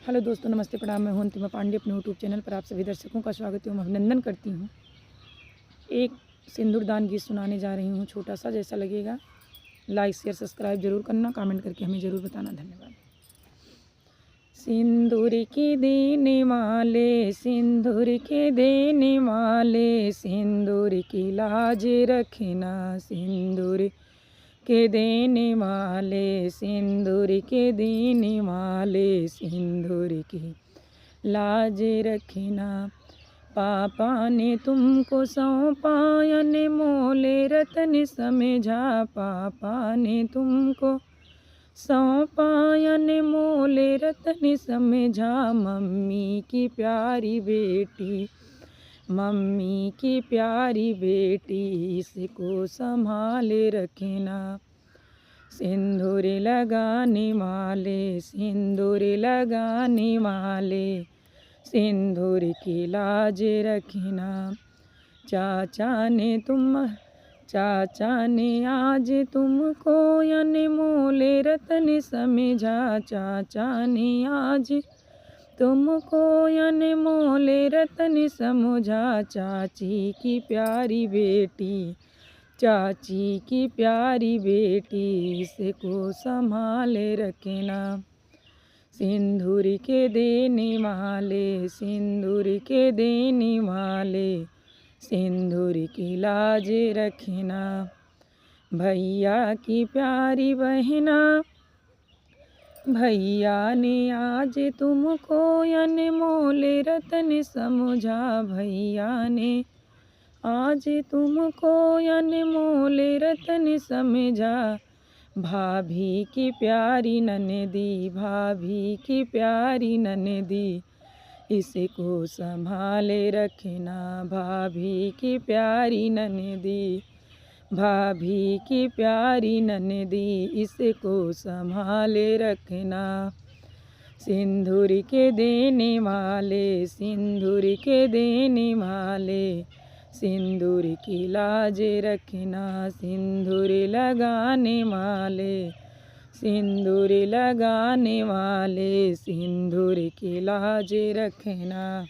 Hello दोस्तों, नमस्ते, प्रणाम। मैं हूं अंतिमा पांडे। अपने यूट्यूब चैनल पर आप सभी दर्शकों का स्वागत एवं अभिनंदन करती हूं। एक सिंदूरदान गीत सुनाने जा रही हूं, छोटा सा। जैसा लगेगा लाइक शेयर सब्सक्राइब जरूर करना, कमेंट करके हमें ज़रूर बताना। धन्यवाद। सिंदूर के देने वाले, सिंदूर के देने वाले, सिंदूर की लाज रखना। सिंदूर के देने वाले, सिंदूर के देने वाले, सिंदूर की लाज रखना। पापा ने तुमको सौंपा अनमोल रत्न समझा। पापा ने तुमको सौंपा अनमोल रत्न समझा। मम्मी की प्यारी बेटी, मम्मी की प्यारी बेटी, इसको संभाल रखना। सिंदूर लगाने वाले, सिंदूर लगाने वाले, सिंदूर की लाज रखना। चाचा ने आज तुमको अनमोल रत्न समझा। चाचा ने आज तुमको अनमोल रत्न समझा। चाची की प्यारी बेटी, चाची की प्यारी बेटी, इसको संभाल रखना। सिंदूर के देने वाले, सिंदूर के देने वाले, सिंदूर की लाज रखना। भैया की प्यारी बहना, भैया ने आज तुमको अनमोल रत्न समझा। भैया ने आज तुमको अनमोल रत्न समझा। भाभी की प्यारी ननदी, भाभी की प्यारी ननदी, इसको संभाल रखना। भाभी की प्यारी ननदी, भाभी की प्यारी ननदी, इसको संभाल रखना। सिंदूर के देने वाले, सिंदूर के देने वाले, सिंदूर की लाज रखना। सिंदूर लगाने वाले, सिंदूर लगाने वाले, सिंदूर की लाज रखना।